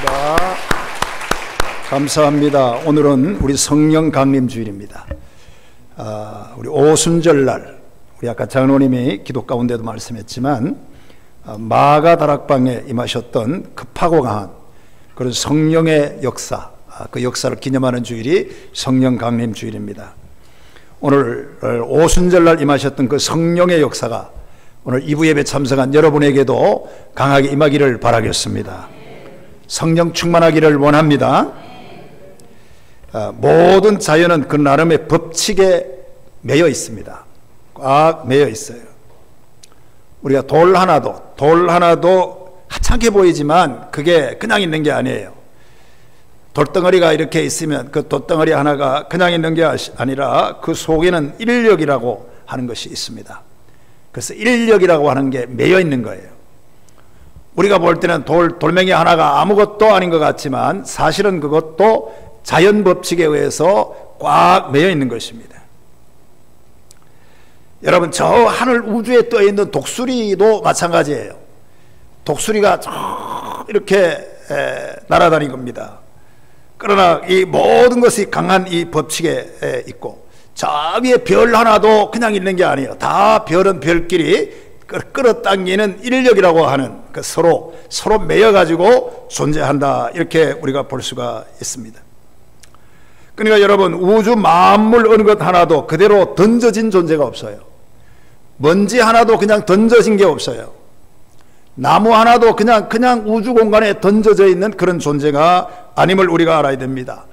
감사합니다. 감사합니다. 오늘은 우리 성령 강림 주일입니다. 우리 오순절날 우리 아까 장로님이 기도 가운데도 말씀했지만 마가 다락방에 임하셨던 급하고 강한 그런 성령의 역사, 그 역사를 기념하는 주일이 성령 강림 주일입니다. 오늘 오순절날 임하셨던 그 성령의 역사가 오늘 2부 예배 참석한 여러분에게도 강하게 임하기를 바라겠습니다. 성령 충만하기를 원합니다. 모든 자연은 그 나름의 법칙에 매여 있습니다. 꽉 매여 있어요. 우리가 돌 하나도 하찮게 보이지만 그게 그냥 있는 게 아니에요. 돌덩어리가 이렇게 있으면 그 돌덩어리 하나가 그냥 있는 게 아니라 그 속에는 인력이라고 하는 것이 있습니다. 그래서 인력이라고 하는 게 매여 있는 거예요. 우리가 볼 때는 돌멩이 하나가 아무것도 아닌 것 같지만 사실은 그것도 자연 법칙에 의해서 꽉 매여 있는 것입니다. 여러분, 저 하늘 우주에 떠 있는 독수리도 마찬가지예요. 독수리가 이렇게 날아다닌 겁니다. 그러나 이 모든 것이 강한 이 법칙에 있고, 저 위에 별 하나도 그냥 있는 게 아니에요. 다 별은 별끼리 끌어당기는 인력이라고 하는 그 서로 매여가지고 존재한다, 이렇게 우리가 볼 수가 있습니다. 그러니까 여러분, 우주 만물 어느 것 하나도 그대로 던져진 존재가 없어요. 먼지 하나도 그냥 던져진 게 없어요. 나무 하나도 그냥 우주 공간에 던져져 있는 그런 존재가 아님을 우리가 알아야 됩니다.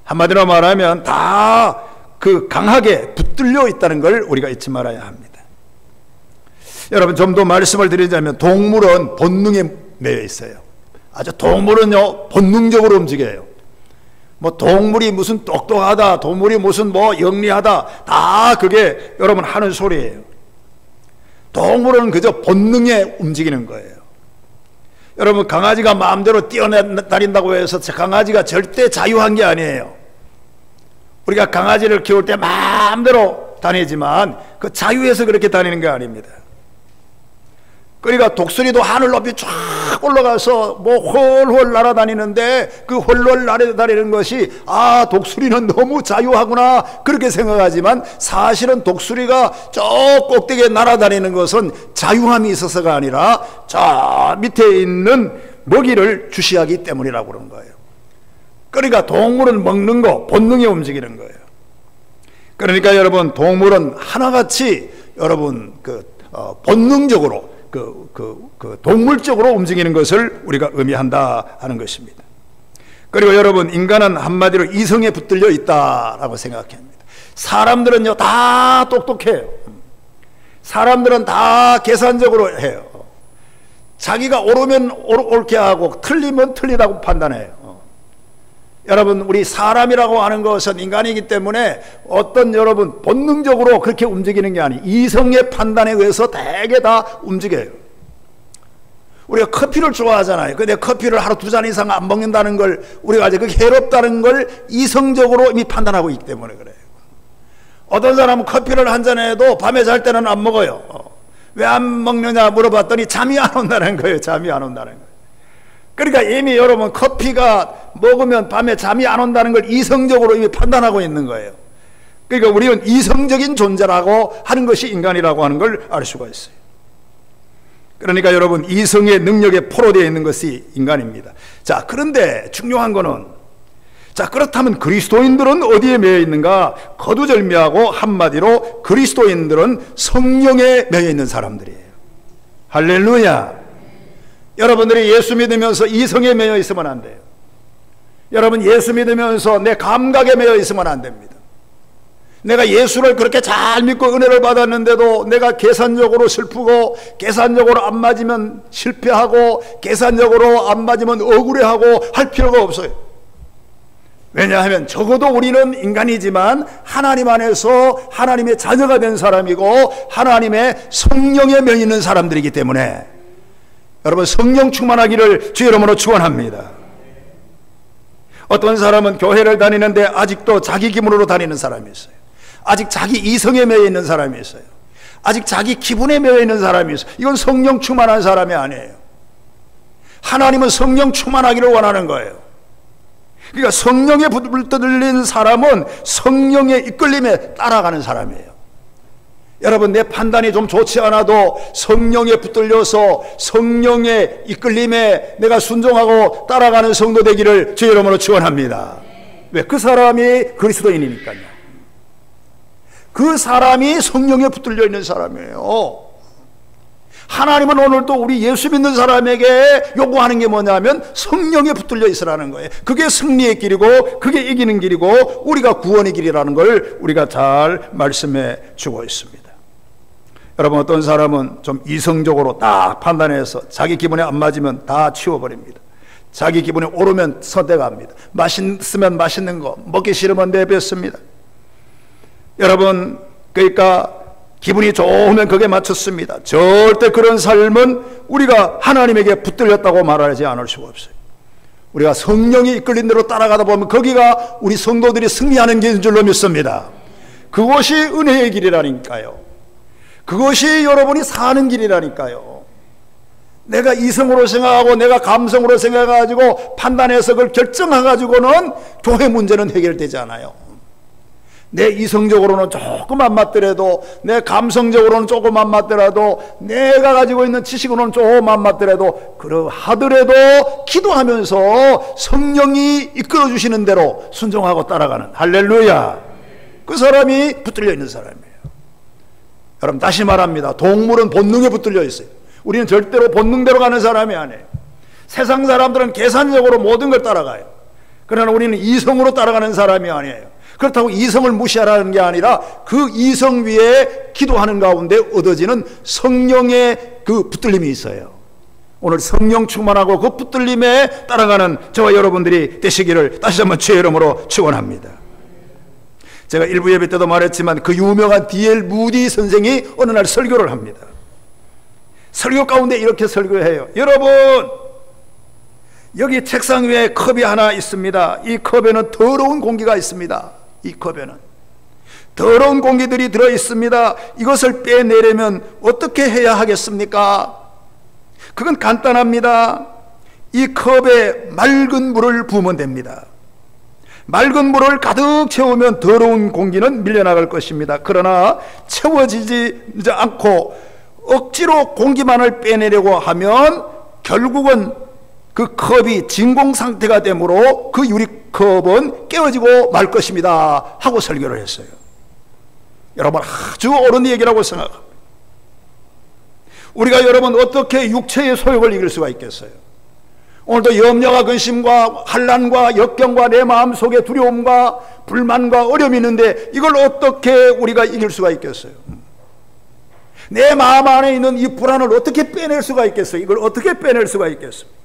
한마디로 말하면 다 그 강하게 붙들려 있다는 걸 우리가 잊지 말아야 합니다. 여러분, 좀 더 말씀을 드리자면 동물은 본능에 매여 있어요. 아주 동물은요 본능적으로 움직여요. 뭐 동물이 무슨 똑똑하다, 동물이 무슨 뭐 영리하다, 다 그게 여러분 하는 소리예요. 동물은 그저 본능에 움직이는 거예요. 여러분, 강아지가 마음대로 뛰어다닌다고 해서 강아지가 절대 자유한 게 아니에요. 우리가 강아지를 키울 때 마음대로 다니지만 그 자유에서 그렇게 다니는 게 아닙니다. 그러니까 독수리도 하늘 높이 쫙 올라가서 뭐 훨훨 날아다니는데 그 훨훨 날아다니는 것이 독수리는 너무 자유하구나 그렇게 생각하지만 사실은 독수리가 저 꼭대기에 날아다니는 것은 자유함이 있어서가 아니라 저 밑에 있는 먹이를 주시하기 때문이라고 그런 거예요. 그러니까 동물은 먹는 거 본능에 움직이는 거예요. 그러니까 여러분, 동물은 하나같이 여러분 본능적으로 동물적으로 움직이는 것을 우리가 의미한다 하는 것입니다. 그리고 여러분, 인간은 한마디로 이성에 붙들려 있다라고 생각합니다. 사람들은요 다 똑똑해요. 사람들은 다 계산적으로 해요. 자기가 옳으면 옳게 하고 틀리면 틀리다고 판단해요. 여러분, 우리 사람이라고 하는 것은 인간이기 때문에 어떤 여러분 본능적으로 그렇게 움직이는 게 아니에요. 이성의 판단에 의해서 대개 다 움직여요. 우리가 커피를 좋아하잖아요. 근데 커피를 하루 2잔 이상 안 먹는다는 걸 우리가 아직 그게 해롭다는 걸 이성적으로 이미 판단하고 있기 때문에 그래요. 어떤 사람은 커피를 한 잔해도 밤에 잘 때는 안 먹어요. 왜 안 먹느냐 물어봤더니 잠이 안 온다는 거예요. 잠이 안 온다는 거예요. 그러니까 이미 여러분 커피가 먹으면 밤에 잠이 안 온다는 걸 이성적으로 이미 판단하고 있는 거예요. 그러니까 우리는 이성적인 존재라고 하는 것이 인간이라고 하는 걸 알 수가 있어요. 그러니까 여러분, 이성의 능력에 포로되어 있는 것이 인간입니다. 자, 그런데 중요한 거는, 자, 그렇다면 그리스도인들은 어디에 매여 있는가? 거두절미하고 한마디로 그리스도인들은 성령에 매여 있는 사람들이에요. 할렐루야. 여러분들이 예수 믿으면서 이성에 매여 있으면 안 돼요. 여러분, 예수 믿으면서 내 감각에 매여 있으면 안 됩니다. 내가 예수를 그렇게 잘 믿고 은혜를 받았는데도 내가 계산적으로 슬프고 계산적으로 안 맞으면 실패하고 계산적으로 안 맞으면 억울해하고 할 필요가 없어요. 왜냐하면 적어도 우리는 인간이지만 하나님 안에서 하나님의 자녀가 된 사람이고 하나님의 성령에 매여 있는 사람들이기 때문에 여러분, 성령 충만하기를 주의 이름으로 축원합니다. 어떤 사람은 교회를 다니는데 아직도 자기 기분으로 다니는 사람이 있어요. 아직 자기 이성에 매여 있는 사람이 있어요. 아직 자기 기분에 매여 있는 사람이 있어요. 이건 성령 충만한 사람이 아니에요. 하나님은 성령 충만하기를 원하는 거예요. 그러니까 성령에 붙들린 사람은 성령의 이끌림에 따라가는 사람이에요. 여러분, 내 판단이 좀 좋지 않아도 성령에 붙들려서 성령의 이끌림에 내가 순종하고 따라가는 성도 되기를 주의 이름으로 축원합니다. 왜? 그 사람이 그리스도인이니까요. 그 사람이 성령에 붙들려 있는 사람이에요. 하나님은 오늘도 우리 예수 믿는 사람에게 요구하는 게 뭐냐면 성령에 붙들려 있으라는 거예요. 그게 승리의 길이고 그게 이기는 길이고 우리가 구원의 길이라는 걸 우리가 잘 말씀해 주고 있습니다. 여러분, 어떤 사람은 좀 이성적으로 딱 판단해서 자기 기분에 안 맞으면 다 치워버립니다. 자기 기분에 오르면 선택합니다. 맛있으면 맛있는 거, 먹기 싫으면 내뱉습니다. 여러분, 그러니까 기분이 좋으면 거기에 맞췄습니다. 절대 그런 삶은 우리가 하나님에게 붙들렸다고 말하지 않을 수가 없어요. 우리가 성령이 이끌린 대로 따라가다 보면 거기가 우리 성도들이 승리하는 길인 줄로 믿습니다. 그것이 은혜의 길이라니까요. 그것이 여러분이 사는 길이라니까요. 내가 이성으로 생각하고 내가 감성으로 생각해가지고 판단해서 그걸 결정해가지고는 교회 문제는 해결되지 않아요. 내 이성적으로는 조금 안 맞더라도, 내 감성적으로는 조금 안 맞더라도, 내가 가지고 있는 지식으로는 조금 안 맞더라도, 그러하더라도 기도하면서 성령이 이끌어 주시는 대로 순종하고 따라가는, 할렐루야, 그 사람이 붙들려 있는 사람이에요. 여러분, 다시 말합니다. 동물은 본능에 붙들려 있어요. 우리는 절대로 본능대로 가는 사람이 아니에요. 세상 사람들은 계산적으로 모든 걸 따라가요. 그러나 우리는 이성으로 따라가는 사람이 아니에요. 그렇다고 이성을 무시하라는 게 아니라 그 이성 위에 기도하는 가운데 얻어지는 성령의 그 붙들림이 있어요. 오늘 성령 충만하고 그 붙들림에 따라가는 저와 여러분들이 되시기를 다시 한번 주의 이름으로 축원합니다. 제가 일부 예배 때도 말했지만 그 유명한 D.L. 무디 선생이 어느 날 설교를 합니다. 설교 가운데 이렇게 설교해요. 여러분, 여기 책상 위에 컵이 하나 있습니다. 이 컵에는 더러운 공기가 있습니다. 이 컵에는 더러운 공기들이 들어 있습니다. 이것을 빼내려면 어떻게 해야 하겠습니까? 그건 간단합니다. 이 컵에 맑은 물을 부으면 됩니다. 맑은 물을 가득 채우면 더러운 공기는 밀려나갈 것입니다. 그러나 채워지지 않고 억지로 공기만을 빼내려고 하면 결국은 그 컵이 진공 상태가 되므로 그 유리컵은 깨어지고 말 것입니다 하고 설교를 했어요. 여러분, 아주 옳은 얘기라고 생각합니다. 우리가 여러분 어떻게 육체의 소욕을 이길 수가 있겠어요? 오늘도 염려와 근심과 환난과 역경과 내 마음속에 두려움과 불만과 어려움이 있는데 이걸 어떻게 우리가 이길 수가 있겠어요? 내 마음 안에 있는 이 불안을 어떻게 빼낼 수가 있겠어요? 이걸 어떻게 빼낼 수가 있겠습니까?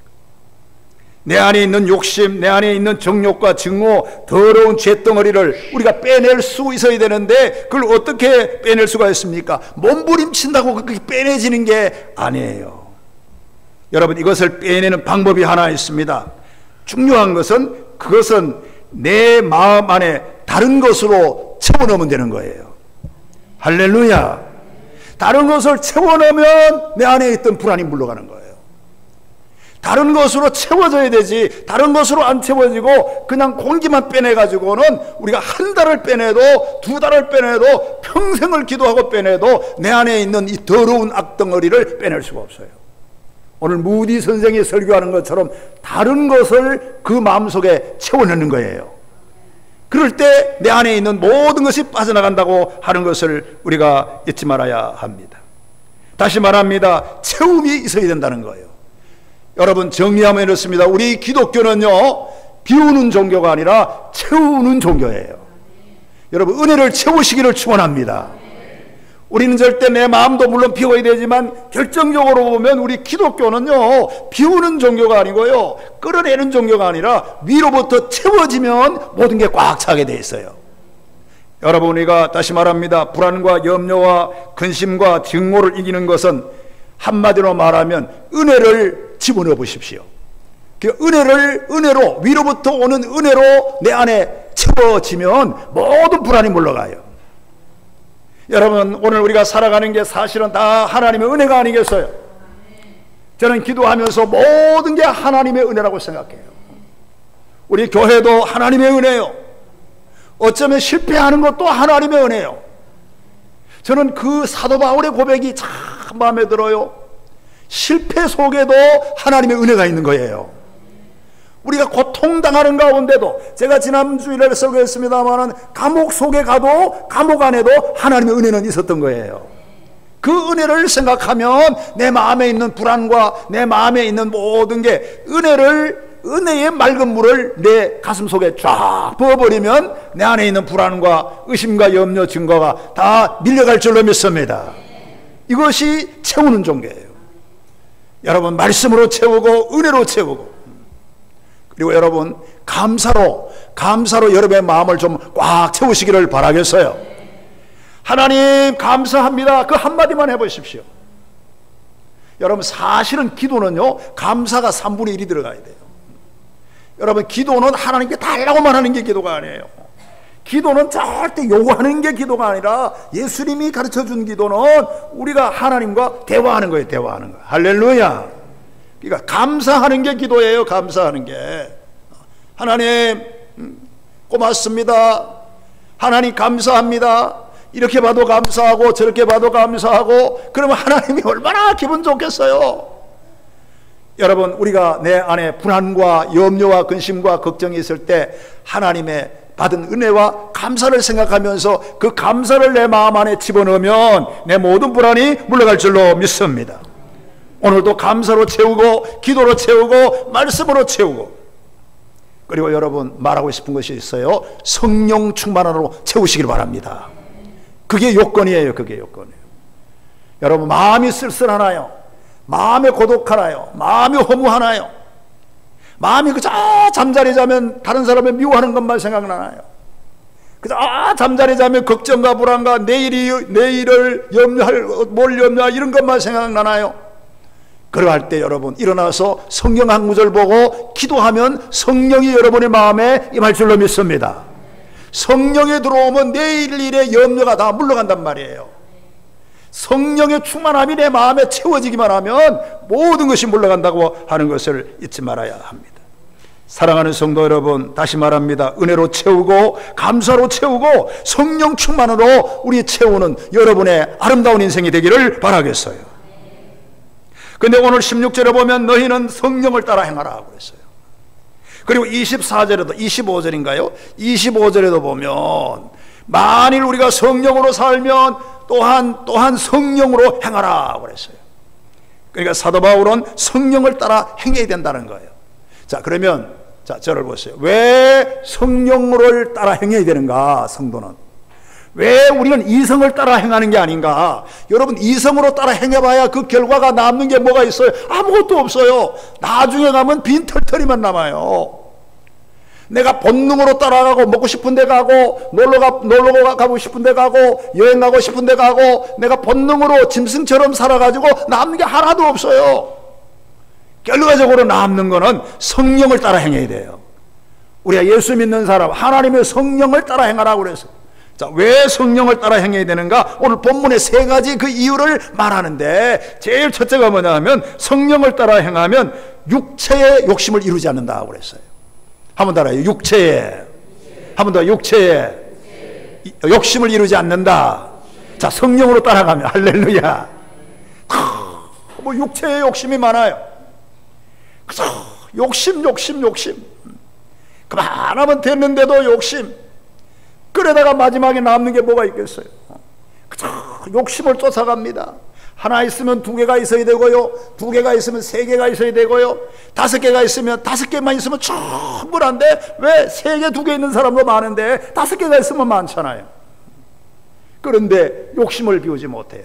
내 안에 있는 욕심, 내 안에 있는 정욕과 증오, 더러운 죄덩어리를 우리가 빼낼 수 있어야 되는데 그걸 어떻게 빼낼 수가 있습니까? 몸부림친다고 그렇게 빼내지는 게 아니에요. 여러분, 이것을 빼내는 방법이 하나 있습니다. 중요한 것은 그것은 내 마음 안에 다른 것으로 채워넣으면 되는 거예요. 할렐루야. 다른 것을 채워넣으면 내 안에 있던 불안이 물러가는 거예요. 다른 것으로 채워져야 되지, 다른 것으로 안 채워지고 그냥 공기만 빼내가지고는 우리가 한 달을 빼내도 두 달을 빼내도 평생을 기도하고 빼내도 내 안에 있는 이 더러운 악덩어리를 빼낼 수가 없어요. 오늘 무디 선생이 설교하는 것처럼 다른 것을 그 마음속에 채워넣는 거예요. 그럴 때 내 안에 있는 모든 것이 빠져나간다고 하는 것을 우리가 잊지 말아야 합니다. 다시 말합니다. 채움이 있어야 된다는 거예요. 여러분, 정리하면 이렇습니다. 우리 기독교는요, 비우는 종교가 아니라 채우는 종교예요. 여러분, 은혜를 채우시기를 축원합니다. 우리는 절대 내 마음도 물론 비워야 되지만 결정적으로 보면 우리 기독교는요, 비우는 종교가 아니고요, 끌어내는 종교가 아니라 위로부터 채워지면 모든 게 꽉 차게 돼 있어요. 여러분, 우리가 다시 말합니다. 불안과 염려와 근심과 증오를 이기는 것은 한마디로 말하면 은혜를 집어넣어 보십시오. 그 은혜로 위로부터 오는 은혜로 내 안에 채워지면 모든 불안이 물러가요. 여러분, 오늘 우리가 살아가는 게 사실은 다 하나님의 은혜가 아니겠어요? 저는 기도하면서 모든 게 하나님의 은혜라고 생각해요. 우리 교회도 하나님의 은혜요. 어쩌면 실패하는 것도 하나님의 은혜요. 저는 그 사도 바울의 고백이 참 마음에 들어요. 실패 속에도 하나님의 은혜가 있는 거예요. 우리가 고통당하는 가운데도, 제가 지난 주일에 설교했습니다마는 감옥 속에 가도 감옥 안에도 하나님의 은혜는 있었던 거예요. 그 은혜를 생각하면 내 마음에 있는 불안과 내 마음에 있는 모든 게 은혜의 맑은 물을 내 가슴 속에 쫙 부어버리면 내 안에 있는 불안과 의심과 염려, 증거가 다 밀려갈 줄로 믿습니다. 이것이 채우는 종교예요. 여러분, 말씀으로 채우고 은혜로 채우고, 그리고 여러분 감사로 여러분의 마음을 좀 꽉 채우시기를 바라겠어요. 하나님 감사합니다, 그 한마디만 해보십시오. 여러분, 사실은 기도는요, 감사가 3분의 1이 들어가야 돼요. 여러분, 기도는 하나님께 달라고만 하는 게 기도가 아니에요. 기도는 절대 요구하는 게 기도가 아니라 예수님이 가르쳐준 기도는 우리가 하나님과 대화하는 거예요. 대화하는 거. 할렐루야. 그러니까 감사하는 게 기도예요. 감사하는 게. 하나님 고맙습니다. 하나님 감사합니다. 이렇게 봐도 감사하고 저렇게 봐도 감사하고, 그러면 하나님이 얼마나 기분 좋겠어요. 여러분, 우리가 내 안에 불안과 염려와 근심과 걱정이 있을 때 하나님의 받은 은혜와 감사를 생각하면서 그 감사를 내 마음 안에 집어넣으면 내 모든 불안이 물러갈 줄로 믿습니다. 오늘도 감사로 채우고 기도로 채우고 말씀으로 채우고, 그리고 여러분 말하고 싶은 것이 있어요. 성령 충만으로 채우시길 바랍니다. 그게 요건이에요. 그게 요건이에요. 여러분, 마음이 쓸쓸하나요? 마음이 고독하나요? 마음이 허무하나요? 마음이 그저 잠자리 자면 다른 사람을 미워하는 것만 생각나나요? 그저 잠자리 자면 걱정과 불안과 내일을 염려할, 뭘 염려할 이런 것만 생각나나요? 그러할 때 여러분 일어나서 성경 한 구절 보고 기도하면 성령이 여러분의 마음에 임할 줄로 믿습니다. 성령이 들어오면 내일 일의 염려가 다 물러간단 말이에요. 성령의 충만함이 내 마음에 채워지기만 하면 모든 것이 물러간다고 하는 것을 잊지 말아야 합니다. 사랑하는 성도 여러분, 다시 말합니다. 은혜로 채우고 감사로 채우고 성령 충만으로 우리 채우는 여러분의 아름다운 인생이 되기를 바라겠어요. 근데 오늘 16절에 보면 너희는 성령을 따라 행하라 그랬어요. 그리고 24절에도 25절인가요? 25절에도 보면 만일 우리가 성령으로 살면 또한 성령으로 행하라 그랬어요. 그러니까 사도 바울은 성령을 따라 행해야 된다는 거예요. 자, 그러면 저를 보세요. 왜 성령을 따라 행해야 되는가? 성도는 왜 우리는 이성을 따라 행하는 게 아닌가? 여러분, 이성으로 따라 행해봐야 그 결과가 남는 게 뭐가 있어요? 아무것도 없어요. 나중에 가면 빈털터리만 남아요. 내가 본능으로 따라가고 먹고 싶은 데 가고 놀러 가고 싶은 데 가고 여행 가고 싶은 데 가고 내가 본능으로 짐승처럼 살아가지고 남는 게 하나도 없어요. 결과적으로 남는 거는 성령을 따라 행해야 돼요. 우리가 예수 믿는 사람, 하나님의 성령을 따라 행하라고 그랬어요. 자, 왜 성령을 따라 행해야 되는가? 오늘 본문에 세 가지 그 이유를 말하는데, 제일 첫째가 뭐냐 하면 성령을 따라 행하면 육체의 욕심을 이루지 않는다고 그랬어요. 한번 따라요. 육체에. 한번 더. 육체에. 욕심을 이루지 않는다. 자, 성령으로 따라가면 할렐루야. 뭐 육체에 욕심이 많아요. 그래서 욕심. 그만하면 됐는데도 욕심. 그러다가 마지막에 남는 게 뭐가 있겠어요? 그저 욕심을 쫓아갑니다. 하나 있으면 두 개가 있어야 되고요, 두 개가 있으면 세 개가 있어야 되고요, 다섯 개가 있으면 다섯 개만 있으면 충분한데 왜 세 개, 두 개 있는 사람도 많은데 다섯 개가 있으면 많잖아요. 그런데 욕심을 비우지 못해요.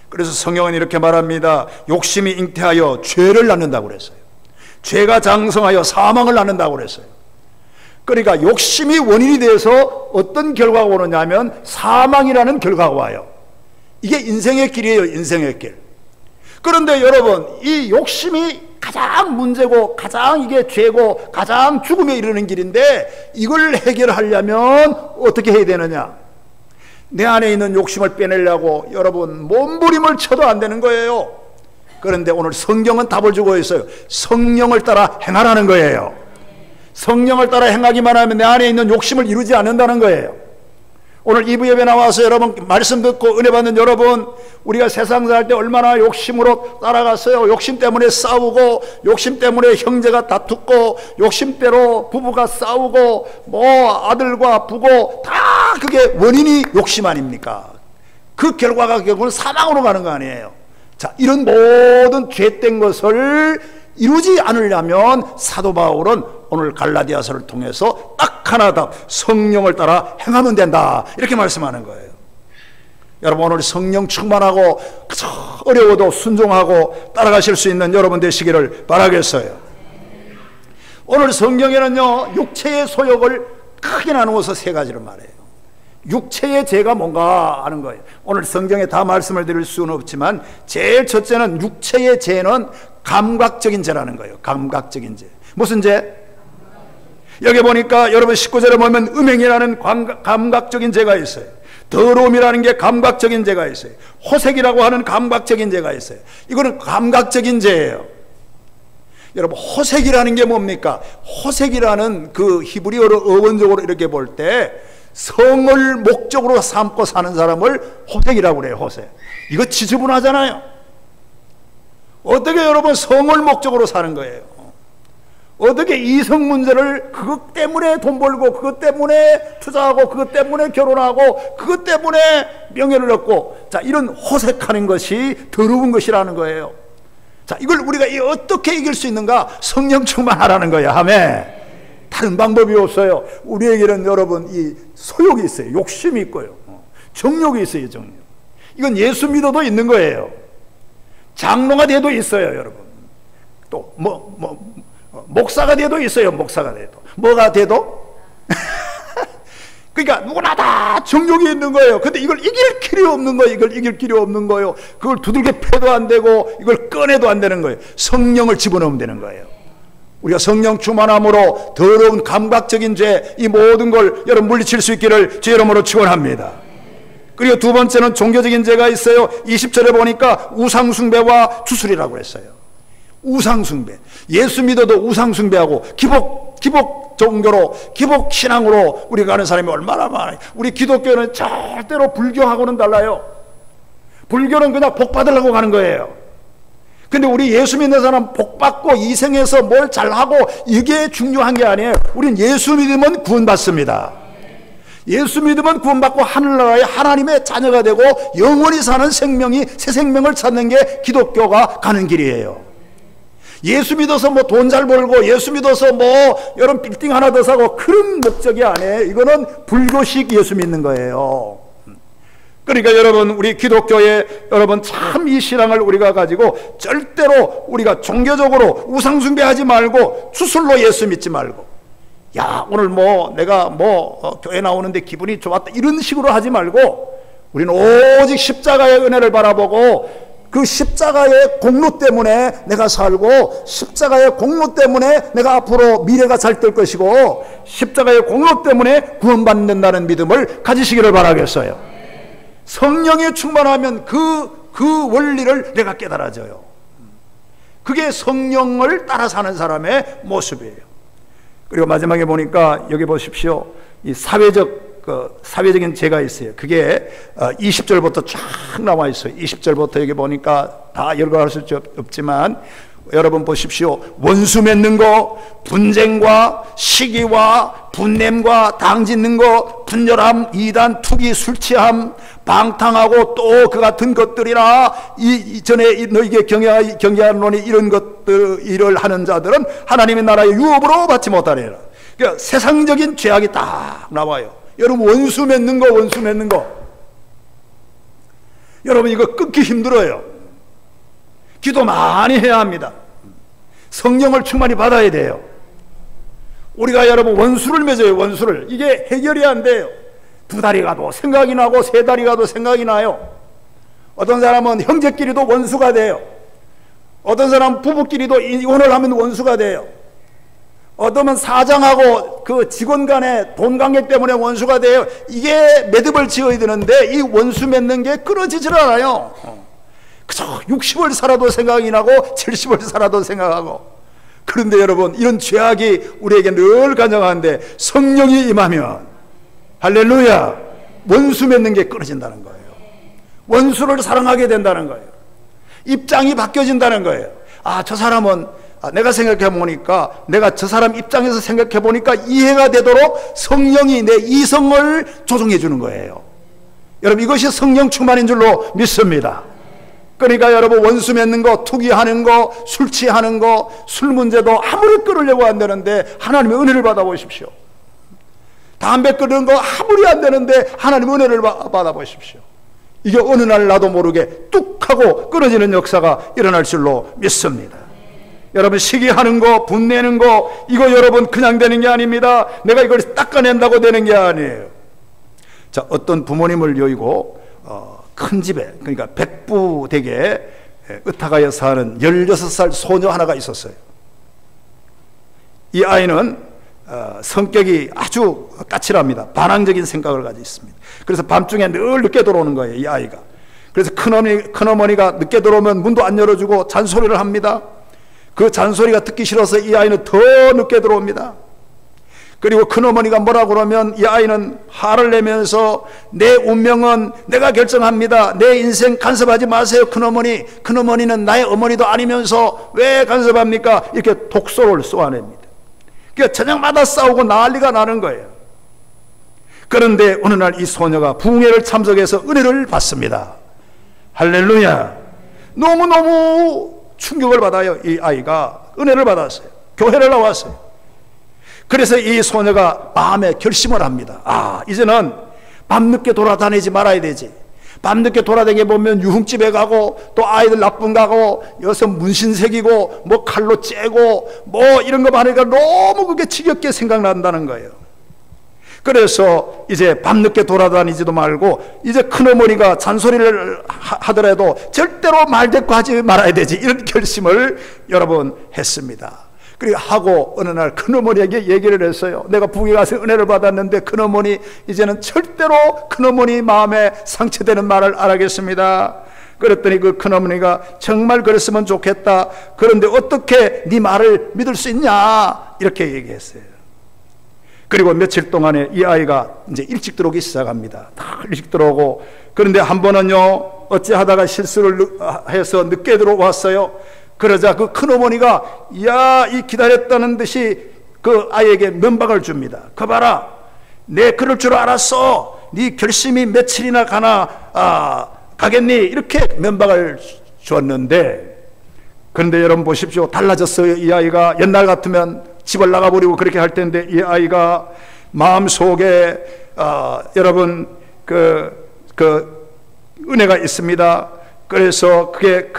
그래서 성경은 이렇게 말합니다. 욕심이 잉태하여 죄를 낳는다고 그랬어요. 죄가 장성하여 사망을 낳는다고 그랬어요. 그러니까 욕심이 원인이 돼서 어떤 결과가 오느냐면 사망이라는 결과가 와요. 이게 인생의 길이에요. 인생의 길. 그런데 여러분, 이 욕심이 가장 문제고 가장 이게 죄고 가장 죽음에 이르는 길인데, 이걸 해결하려면 어떻게 해야 되느냐? 내 안에 있는 욕심을 빼내려고 여러분 몸부림을 쳐도 안 되는 거예요. 그런데 오늘 성경은 답을 주고 있어요. 성령을 따라 행하라는 거예요. 성령을 따라 행하기만 하면 내 안에 있는 욕심을 이루지 않는다는 거예요. 오늘 이부 예배 나와서 여러분 말씀 듣고 은혜 받는 여러분, 우리가 세상 살 때 얼마나 욕심으로 따라갔어요. 욕심 때문에 싸우고, 욕심 때문에 형제가 다투고, 욕심대로 부부가 싸우고, 뭐 아들과 부고, 다 그게 원인이 욕심 아닙니까? 그 결과가 결국은 사망으로 가는 거 아니에요. 자, 이런 모든 죄된 것을 이루지 않으려면 사도 바울은 오늘 갈라디아서를 통해서 딱 하나 더 성령을 따라 행하면 된다, 이렇게 말씀하는 거예요. 여러분, 오늘 성령 충만하고 어려워도 순종하고 따라가실 수 있는 여러분 되시기를 바라겠어요. 오늘 성경에는요, 육체의 소욕을 크게 나누어서 세 가지로 말해요. 육체의 죄가 뭔가 하는 거예요. 오늘 성경에 다 말씀을 드릴 수는 없지만 제일 첫째는 육체의 죄는 감각적인 죄라는 거예요. 감각적인 죄. 무슨 죄? 여기 보니까 여러분 19절에 보면 음행이라는 감각적인 죄가 있어요. 더러움이라는 게 감각적인 죄가 있어요. 호색이라고 하는 감각적인 죄가 있어요. 이거는 감각적인 죄예요. 여러분, 호색이라는 게 뭡니까? 호색이라는 그 히브리어로 어원적으로 이렇게 볼 때 성을 목적으로 삼고 사는 사람을 호색이라고 그래요. 호색. 이거 지저분하잖아요. 어떻게 여러분 성을 목적으로 사는 거예요? 어떻게 이성 문제를 그것 때문에 돈 벌고, 그것 때문에 투자하고, 그것 때문에 결혼하고, 그것 때문에 명예를 얻고, 자, 이런 호색하는 것이 더러운 것이라는 거예요. 자, 이걸 우리가 어떻게 이길 수 있는가? 성령 충만하라는 거예요. 아멘. 다른 방법이 없어요. 우리에게는 여러분 이 소욕이 있어요. 욕심이 있고요. 정욕이 있어요. 정욕. 이건 예수 믿어도 있는 거예요. 장로가 돼도 있어요. 여러분. 또 목사가 돼도 있어요. 목사가 돼도. 뭐가 돼도? 그러니까 누구나 다 정욕이 있는 거예요. 근데 이걸 이길 길이 없는 거예요. 이걸 이길 길이 없는 거예요. 그걸 두들겨 패도 안 되고 이걸 꺼내도 안 되는 거예요. 성령을 집어넣으면 되는 거예요. 우리가 성령 충만함으로 더러운 감각적인 죄, 이 모든 걸 여러분 물리칠 수 있기를 주 이름으로 축원합니다. 그리고 두 번째는 종교적인 죄가 있어요. 20절에 보니까 우상숭배와 주술이라고 했어요. 우상숭배. 예수 믿어도 우상숭배하고 기복 종교로, 기복 신앙으로 우리가 가는 사람이 얼마나 많아요. 우리 기독교는 절대로 불교하고는 달라요. 불교는 그냥 복 받으려고 가는 거예요. 근데 우리 예수 믿는 사람 복 받고 이생에서 뭘 잘하고 이게 중요한 게 아니에요. 우린 예수 믿으면 구원받습니다. 예수 믿으면 구원받고 하늘나라의 하나님의 자녀가 되고 영원히 사는 생명이, 새 생명을 찾는 게 기독교가 가는 길이에요. 예수 믿어서 뭐 돈 잘 벌고, 예수 믿어서 뭐 여러분 빌딩 하나 더 사고, 그런 목적이 아니에요. 이거는 불교식 예수 믿는 거예요. 그러니까 여러분, 우리 기독교에 여러분 참 이 신앙을 우리가 가지고 절대로 우리가 종교적으로 우상숭배하지 말고, 주술로 예수 믿지 말고, 야 오늘 뭐 내가 교회 나오는데 기분이 좋았다, 이런 식으로 하지 말고, 우리는 오직 십자가의 은혜를 바라보고 그 십자가의 공로 때문에 내가 살고, 십자가의 공로 때문에 내가 앞으로 미래가 잘 될 것이고, 십자가의 공로 때문에 구원받는다는 믿음을 가지시기를 바라겠어요. 성령에 충만하면 그 원리를 내가 깨달아져요. 그게 성령을 따라 사는 사람의 모습이에요. 그리고 마지막에 보니까 여기 보십시오. 이 사회적인 죄가 있어요. 그게 20절부터 쫙 나와 있어요. 20절부터 여기 보니까 다 열거할 수 없지만 여러분 보십시오. 원수 맺는 거, 분쟁과 시기와 분냄과 당 짓는 거, 분열함, 이단, 투기, 술취함, 방탕하고 또 그 같은 것들이라, 이전에 너에게 경계하노니 이런 것들 일을 하는 자들은 하나님의 나라의 유업으로 받지 못하리라. 그러니까 세상적인 죄악이 딱 나와요. 여러분 원수 맺는 거 여러분 이거 끊기 힘들어요. 기도 많이 해야 합니다. 성령을 충만히 받아야 돼요. 우리가 여러분 원수를 맺어요. 원수를. 이게 해결이 안 돼요. 2달이 가도 생각이 나고 3달이 가도 생각이 나요. 어떤 사람은 형제끼리도 원수가 돼요. 어떤 사람은 부부끼리도 이혼을 하면 원수가 돼요. 어떤 사장하고 그 직원 간의 돈 관계 때문에 원수가 돼요. 이게 매듭을 지어야 되는데 이 원수 맺는 게 끊어지질 않아요. 그저 60을 살아도 생각이 나고 70을 살아도 생각하고. 그런데 여러분, 이런 죄악이 우리에게 늘 간증하는데 성령이 임하면 할렐루야, 원수 맺는 게 끊어진다는 거예요. 원수를 사랑하게 된다는 거예요. 입장이 바뀌어진다는 거예요. 아, 저 사람은 내가 생각해 보니까, 내가 저 사람 입장에서 생각해 보니까 이해가 되도록 성령이 내 이성을 조정해 주는 거예요. 여러분, 이것이 성령 충만인 줄로 믿습니다. 그러니까 여러분, 원수 맺는 거, 투기하는 거, 술 취하는 거, 술 문제도 아무리 끊으려고 안 되는데 하나님의 은혜를 받아보십시오. 담배 끊는 거 아무리 안 되는데 하나님의 은혜를 받아보십시오. 이게 어느 날 나도 모르게 뚝 하고 끊어지는 역사가 일어날 줄로 믿습니다. 여러분, 시기하는 거, 분내는 거, 이거 여러분 그냥 되는 게 아닙니다. 내가 이걸 닦아낸다고 되는 게 아니에요. 자, 어떤 부모님을 여의고 큰 집에, 그러니까 백부댁에 의탁하여 사는 16살 소녀 하나가 있었어요. 이 아이는 성격이 아주 까칠합니다. 반항적인 생각을 가지고 있습니다. 그래서 밤중에 늘 늦게 들어오는 거예요, 이 아이가. 그래서 큰어머니가 늦게 들어오면 문도 안 열어주고 잔소리를 합니다. 그 잔소리가 듣기 싫어서 이 아이는 더 늦게 들어옵니다. 그리고 큰어머니가 뭐라 그러면 이 아이는 화를 내면서 내 운명은 내가 결정합니다. 내 인생 간섭하지 마세요, 큰어머니. 큰어머니는 나의 어머니도 아니면서 왜 간섭합니까? 이렇게 독소를 쏘아냅니다. 그러니까 저녁마다 싸우고 난리가 나는 거예요. 그런데 어느 날 이 소녀가 부흥회를 참석해서 은혜를 받습니다. 할렐루야. 너무너무 충격을 받아요. 이 아이가 은혜를 받았어요. 교회를 나왔어요. 그래서 이 소녀가 마음에 결심을 합니다. 아, 이제는 밤늦게 돌아다니지 말아야 되지. 밤늦게 돌아다니게 보면 유흥집에 가고, 또 아이들 나쁜 가고, 여기서 문신 새기고, 뭐 칼로 째고, 뭐 이런 거 많으니까 너무 그게 지겹게 생각난다는 거예요. 그래서 이제 밤늦게 돌아다니지도 말고, 이제 큰어머니가 잔소리를 하더라도 절대로 말대꾸하지 말아야 되지, 이런 결심을 여러분 했습니다. 그리고 하고 어느 날 큰어머니에게 얘기를 했어요. 내가 부흥에 가서 은혜를 받았는데 큰어머니, 이제는 절대로 큰어머니 마음에 상처되는 말을 안 하겠습니다. 그랬더니 그 큰어머니가 정말 그랬으면 좋겠다. 그런데 어떻게 네 말을 믿을 수 있냐, 이렇게 얘기했어요. 그리고 며칠 동안에 이 아이가 이제 일찍 들어오기 시작합니다. 다 일찍 들어오고, 그런데 한 번은요, 어찌하다가 실수를 해서 늦게 들어왔어요. 그러자 그 큰어머니가 야, 이 기다렸다는 듯이 그 아이에게 면박을 줍니다. 그 봐라, 내 그럴 줄 알았어. 네 결심이 며칠이나 가겠니? 이렇게 면박을 줬는데, 그런데 여러분 보십시오. 달라졌어요. 이 아이가 옛날 같으면 집을 나가버리고 그렇게 할 텐데, 이 아이가 마음속에 여러분 그 은혜가 있습니다. 그래서 그게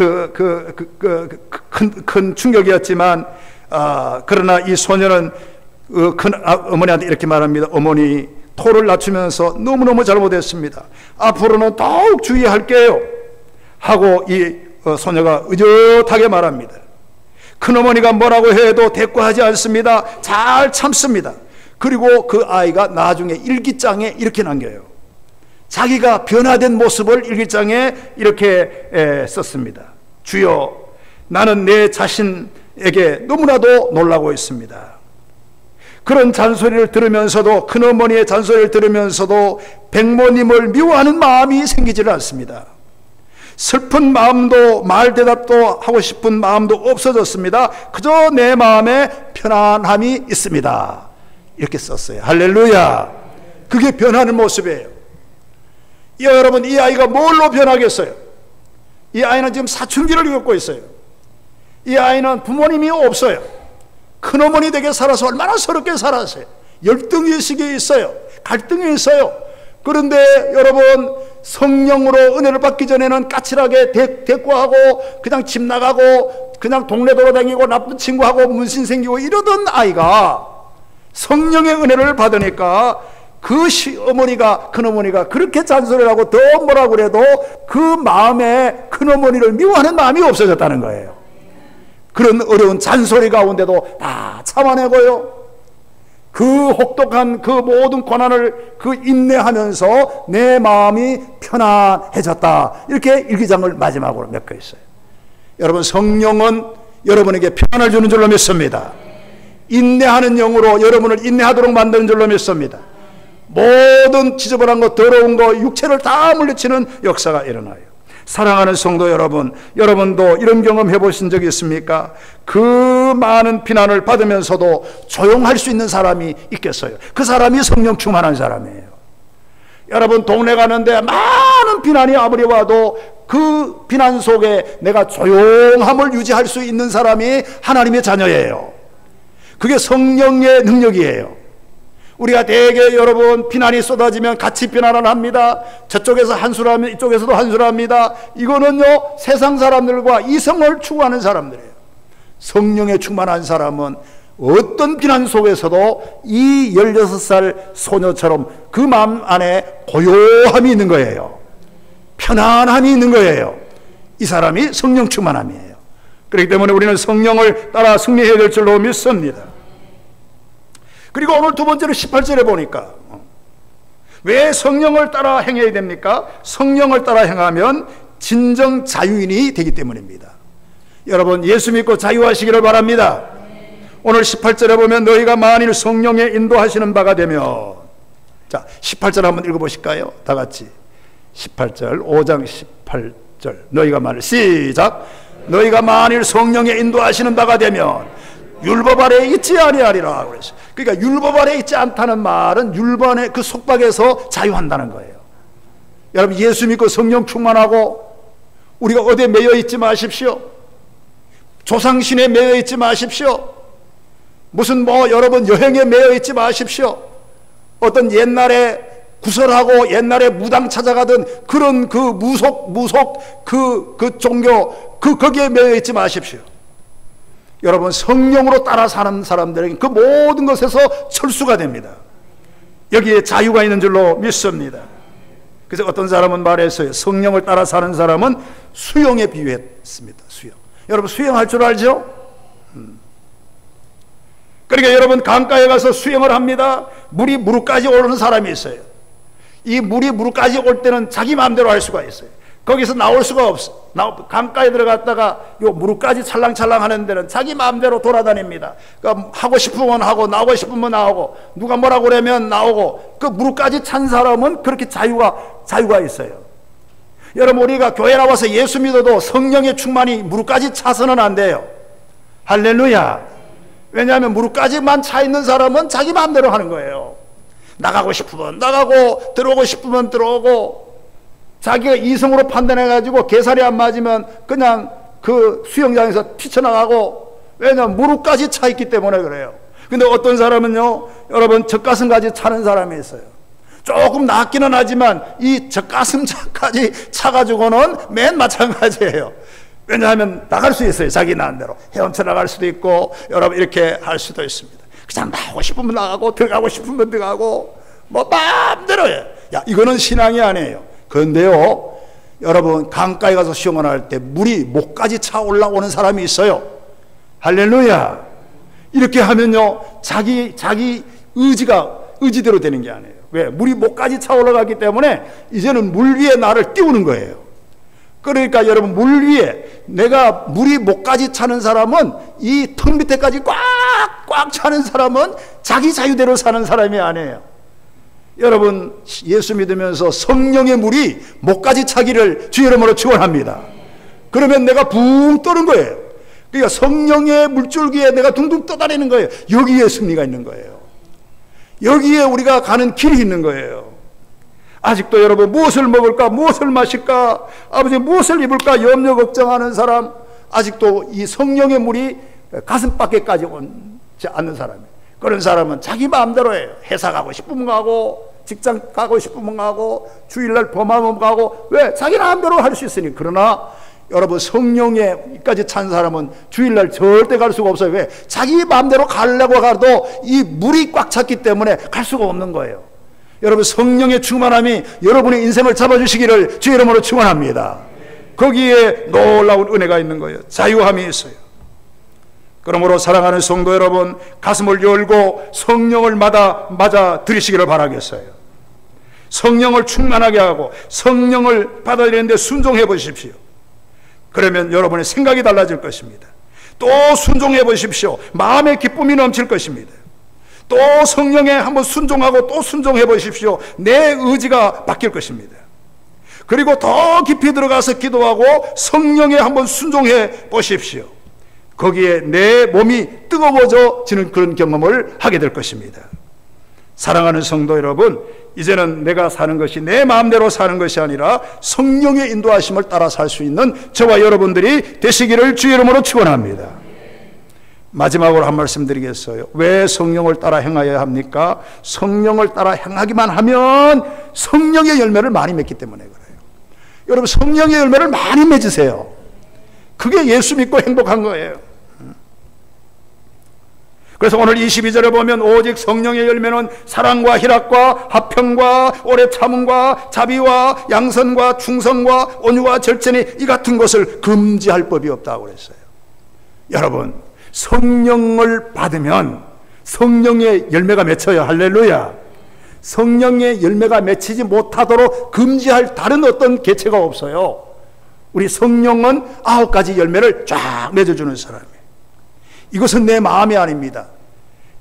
큰 충격이었지만, 그러나 이 소녀는 큰 어머니한테 이렇게 말합니다. 어머니, 토를 낮추면서 너무너무 잘못했습니다. 앞으로는 더욱 주의할게요. 하고 이 소녀가 의젓하게 말합니다. 큰어머니가 뭐라고 해도 대꾸하지 않습니다. 잘 참습니다. 그리고 그 아이가 나중에 일기장에 이렇게 남겨요. 자기가 변화된 모습을 일기장에 이렇게 썼습니다. 주여, 나는 내 자신에게 너무나도 놀라고 있습니다. 그런 잔소리를 들으면서도, 큰어머니의 잔소리를 들으면서도 백모님을 미워하는 마음이 생기지를 않습니다. 슬픈 마음도, 말 대답도 하고 싶은 마음도 없어졌습니다. 그저 내 마음에 편안함이 있습니다. 이렇게 썼어요. 할렐루야. 그게 변하는 모습이에요. 여러분, 이 아이가 뭘로 변하겠어요? 이 아이는 지금 사춘기를 겪고 있어요. 이 아이는 부모님이 없어요. 큰어머니 댁에 살아서 얼마나 서럽게 살았어요. 열등의식이 있어요. 갈등이 있어요. 그런데 여러분, 성령으로 은혜를 받기 전에는 까칠하게 대꾸하고 그냥 집 나가고 그냥 동네 돌아다니고 나쁜 친구하고 문신 생기고 이러던 아이가 성령의 은혜를 받으니까 그 시어머니가, 큰어머니가 그렇게 잔소리를 하고 더 뭐라고 그래도 그 마음에 큰어머니를 미워하는 마음이 없어졌다는 거예요. 그런 어려운 잔소리 가운데도 다 참아내고요. 그 혹독한 그 모든 고난을 그 인내하면서 내 마음이 편안해졌다. 이렇게 일기장을 마지막으로 맺고 있어요. 여러분, 성령은 여러분에게 평안을 주는 줄로 믿습니다. 인내하는 영으로 여러분을 인내하도록 만드는 줄로 믿습니다. 모든 지저분한 것, 더러운 것, 육체를 다 물리치는 역사가 일어나요. 사랑하는 성도 여러분, 여러분도 이런 경험 해보신 적이 있습니까? 그 많은 비난을 받으면서도 조용할 수 있는 사람이 있겠어요? 그 사람이 성령 충만한 사람이에요. 여러분, 동네 가는데 많은 비난이 아무리 와도 그 비난 속에 내가 조용함을 유지할 수 있는 사람이 하나님의 자녀예요. 그게 성령의 능력이에요. 우리가 대개 여러분 비난이 쏟아지면 같이 비난을 합니다. 저쪽에서 한수를 하면 이쪽에서도 한수를 합니다. 이거는요, 세상 사람들과 이성을 추구하는 사람들이에요. 성령에 충만한 사람은 어떤 비난 속에서도 이 16살 소녀처럼 그 마음 안에 고요함이 있는 거예요. 편안함이 있는 거예요. 이 사람이 성령 충만함이에요. 그렇기 때문에 우리는 성령을 따라 승리해야 될 줄로 믿습니다. 그리고 오늘 두 번째로 18절에 보니까 왜 성령을 따라 행해야 됩니까? 성령을 따라 행하면 진정 자유인이 되기 때문입니다. 여러분, 예수 믿고 자유하시기를 바랍니다. 오늘 18절에 보면 너희가 만일 성령의 인도하시는 바가 되면, 자 18절 한번 읽어보실까요? 다 같이 18절, 5장 18절 너희가 만일, 시작. 너희가 만일 성령의 인도하시는 바가 되면 율법 아래에 있지 아니하리라 그랬어요. 그러니까 율법 아래에 있지 않다는 말은 율법의 그 속박에서 자유한다는 거예요. 여러분, 예수 믿고 성령 충만하고 우리가 어디에 매여 있지 마십시오. 조상신에 매여 있지 마십시오. 무슨 여러분 여행에 매여 있지 마십시오. 어떤 옛날에 구설하고 옛날에 무당 찾아가던 그런 그 무속 그 종교 거기에 매여 있지 마십시오. 여러분, 성령으로 따라 사는 사람들에게 그 모든 것에서 철수가 됩니다. 여기에 자유가 있는 줄로 믿습니다. 그래서 어떤 사람은 말했어요. 성령을 따라 사는 사람은 수영에 비유했습니다. 수영. 여러분, 수영할 줄 알죠? 그러니까 여러분, 강가에 가서 수영을 합니다. 물이 무릎까지 오르는 사람이 있어요. 이 물이 무릎까지 올 때는 자기 마음대로 할 수가 있어요. 거기서 나올 수가 없어. 강가에 들어갔다가 요 무릎까지 찰랑찰랑 하는 데는 자기 마음대로 돌아다닙니다. 그러니까 하고 싶으면 하고 나오고 싶으면 나오고 누가 뭐라고 그러면 나오고, 그 무릎까지 찬 사람은 그렇게 자유가 있어요. 여러분, 우리가 교회 나와서 예수 믿어도 성령의 충만이 무릎까지 차서는 안 돼요. 할렐루야. 왜냐하면 무릎까지만 차 있는 사람은 자기 마음대로 하는 거예요. 나가고 싶으면 나가고 들어오고 싶으면 들어오고, 자기가 이성으로 판단해가지고 계산이 안 맞으면 그냥 그 수영장에서 튀쳐나가고, 왜냐하면 무릎까지 차 있기 때문에 그래요. 근데 어떤 사람은요, 여러분, 젖가슴까지 차는 사람이 있어요. 조금 낫기는 하지만 이 젖가슴까지 차가지고는 맨 마찬가지예요. 왜냐하면 나갈 수 있어요. 자기 나름대로 헤엄쳐 나갈 수도 있고, 여러분 이렇게 할 수도 있습니다. 그냥 나가고 싶으면 나가고 들어가고 싶으면 들어가고 뭐 마음대로 해요. 야, 이거는 신앙이 아니에요. 그런데요, 여러분, 강가에 가서 수영을 할 때 물이 목까지 차 올라오는 사람이 있어요. 할렐루야. 이렇게 하면요, 자기 의지대로 되는 게 아니에요. 왜? 물이 목까지 차 올라가기 때문에 이제는 물 위에 나를 띄우는 거예요. 그러니까 여러분, 물 위에 내가 물이 목까지 차는 사람은, 이 턱 밑에까지 꽉 차는 사람은 자기 자유대로 사는 사람이 아니에요. 여러분, 예수 믿으면서 성령의 물이 목까지 차기를 주 이름으로 축원합니다. 그러면 내가 붕 떠는 거예요. 그러니까 성령의 물줄기에 내가 둥둥 떠다니는 거예요. 여기에 승리가 있는 거예요. 여기에 우리가 가는 길이 있는 거예요. 아직도 여러분, 무엇을 먹을까, 무엇을 마실까, 아버지 무엇을 입을까 염려 걱정하는 사람, 아직도 이 성령의 물이 가슴밖에까지 오지 않는 사람이에요. 그런 사람은 자기 마음대로 해요. 회사 가고 싶으면 가고, 직장 가고 싶으면 가고, 주일날 범하면 가고, 왜? 자기 마음대로 할 수 있으니. 그러나 여러분, 성령에까지 찬 사람은 주일날 절대 갈 수가 없어요. 왜? 자기 마음대로 가려고 가도 이 물이 꽉 찼기 때문에 갈 수가 없는 거예요. 여러분, 성령의 충만함이 여러분의 인생을 잡아주시기를 주 이름으로 축원합니다. 거기에 놀라운 은혜가 있는 거예요. 자유함이 있어요. 그러므로 사랑하는 성도 여러분, 가슴을 열고 성령을 맞아 들이시기를 바라겠어요. 성령을 충만하게 하고 성령을 받아들이는데 순종해 보십시오. 그러면 여러분의 생각이 달라질 것입니다. 또 순종해 보십시오. 마음의 기쁨이 넘칠 것입니다. 또 성령에 한번 순종하고 또 순종해 보십시오. 내 의지가 바뀔 것입니다. 그리고 더 깊이 들어가서 기도하고 성령에 한번 순종해 보십시오. 거기에 내 몸이 뜨거워지는 그런 경험을 하게 될 것입니다. 사랑하는 성도 여러분, 이제는 내가 사는 것이 내 마음대로 사는 것이 아니라 성령의 인도하심을 따라 살 수 있는 저와 여러분들이 되시기를 주의 이름으로 축원합니다. 마지막으로 한 말씀 드리겠어요. 왜 성령을 따라 행하여야 합니까? 성령을 따라 행하기만 하면 성령의 열매를 많이 맺기 때문에 그래요. 여러분, 성령의 열매를 많이 맺으세요. 그게 예수 믿고 행복한 거예요. 그래서 오늘 22절에 보면 오직 성령의 열매는 사랑과 희락과 화평과 오래 참음과 자비와 양선과 충성과 온유와 절제니 이 같은 것을 금지할 법이 없다고 그랬어요. 여러분, 성령을 받으면 성령의 열매가 맺혀요. 할렐루야. 성령의 열매가 맺히지 못하도록 금지할 다른 어떤 개체가 없어요. 우리 성령은 9가지 열매를 쫙 맺어주는 사람이에요. 이것은 내 마음이 아닙니다.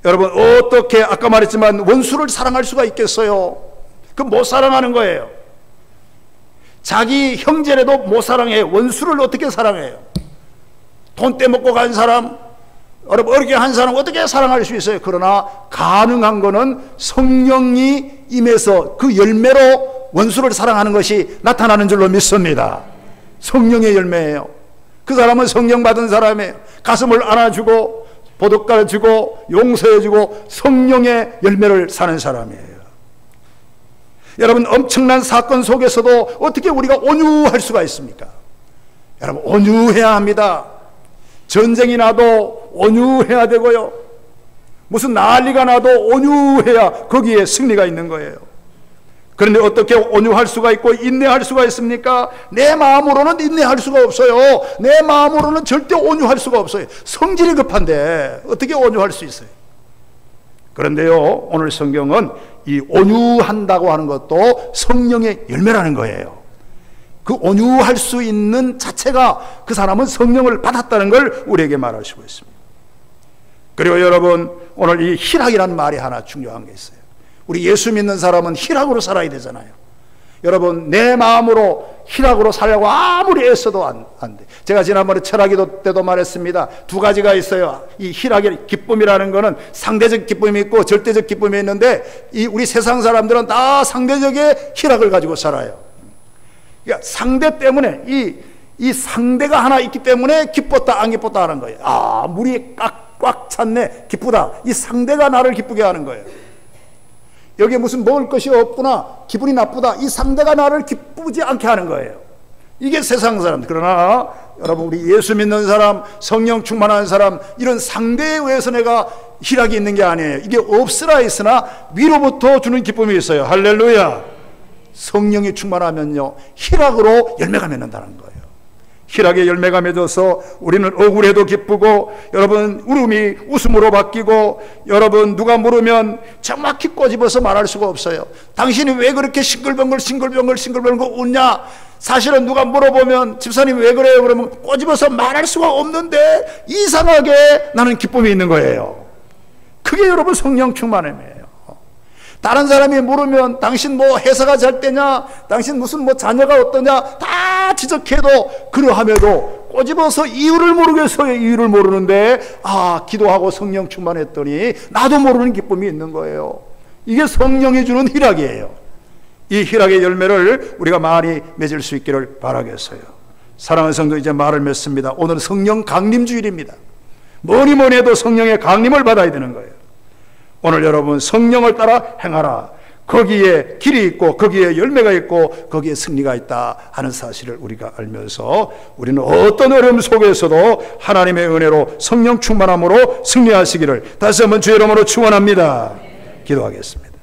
여러분, 어떻게 아까 말했지만 원수를 사랑할 수가 있겠어요? 그럼 못 사랑하는 거예요. 자기 형제라도 못 사랑해요. 원수를 어떻게 사랑해요? 돈 떼먹고 간 사람, 여러분 어렵게 한 사람 어떻게 사랑할 수 있어요? 그러나 가능한 거는 성령이 임해서 그 열매로 원수를 사랑하는 것이 나타나는 줄로 믿습니다. 성령의 열매예요. 그 사람은 성령 받은 사람이에요. 가슴을 안아주고 보독가를 주고 용서해주고 성령의 열매를 사는 사람이에요. 여러분, 엄청난 사건 속에서도 어떻게 우리가 온유할 수가 있습니까? 여러분, 온유해야 합니다. 전쟁이 나도 온유해야 되고요. 무슨 난리가 나도 온유해야 거기에 승리가 있는 거예요. 그런데 어떻게 온유할 수가 있고 인내할 수가 있습니까? 내 마음으로는 인내할 수가 없어요. 내 마음으로는 절대 온유할 수가 없어요. 성질이 급한데 어떻게 온유할 수 있어요? 그런데요, 오늘 성경은 이 온유한다고 하는 것도 성령의 열매라는 거예요. 그 온유할 수 있는 자체가 그 사람은 성령을 받았다는 걸 우리에게 말하시고 있습니다. 그리고 여러분, 오늘 이 희락이라는 말이 하나 중요한 게 있어요. 우리 예수 믿는 사람은 희락으로 살아야 되잖아요. 여러분, 내 마음으로 희락으로 살려고 아무리 애써도 안 돼. 제가 지난번에 철학기도 때도 말했습니다. 2가지가 있어요. 이 희락의 기쁨이라는 거는 상대적 기쁨이 있고 절대적 기쁨이 있는데, 이 우리 세상 사람들은 다 상대적의 희락을 가지고 살아요. 그러니까 상대 때문에 이 상대가 하나 있기 때문에 기뻤다 안 기뻤다 하는 거예요. 아, 물이 꽉 찼네, 기쁘다. 이 상대가 나를 기쁘게 하는 거예요. 여기에 무슨 먹을 것이 없구나, 기분이 나쁘다. 이 상대가 나를 기쁘지 않게 하는 거예요. 이게 세상 사람들. 그러나 여러분, 우리 예수 믿는 사람, 성령 충만한 사람, 이런 상대에 의해서 내가 희락이 있는 게 아니에요. 이게 없으라 했으나 위로부터 주는 기쁨이 있어요. 할렐루야. 성령이 충만하면요, 희락으로 열매가 맺는다는 거예요. 희락의 열매가 맺어서 우리는 억울해도 기쁘고, 여러분 울음이 웃음으로 바뀌고, 여러분 누가 물으면 정확히 꼬집어서 말할 수가 없어요. 당신이 왜 그렇게 싱글벙글 웃냐? 사실은 누가 물어보면 집사님 왜 그래요? 그러면 꼬집어서 말할 수가 없는데 이상하게 나는 기쁨이 있는 거예요. 그게 여러분 성령 충만함이에요. 다른 사람이 물으면 당신 뭐 회사가 잘 되냐, 당신 무슨 뭐 자녀가 어떠냐 다 지적해도, 그러함에도 꼬집어서 이유를 모르겠어요. 이유를 모르는데 기도하고 성령 충만했더니 나도 모르는 기쁨이 있는 거예요. 이게 성령이 주는 희락이에요. 이 희락의 열매를 우리가 많이 맺을 수 있기를 바라겠어요. 사랑하는 성도, 이제 말을 맺습니다. 오늘은 성령 강림 주일입니다. 뭐니 해도 성령의 강림을 받아야 되는 거예요. 오늘 여러분, 성령을 따라 행하라. 거기에 길이 있고 거기에 열매가 있고 거기에 승리가 있다 하는 사실을 우리가 알면서, 우리는 어떤 어려움 속에서도 하나님의 은혜로 성령 충만함으로 승리하시기를 다시 한번 주의 이름으로 축원합니다. 기도하겠습니다.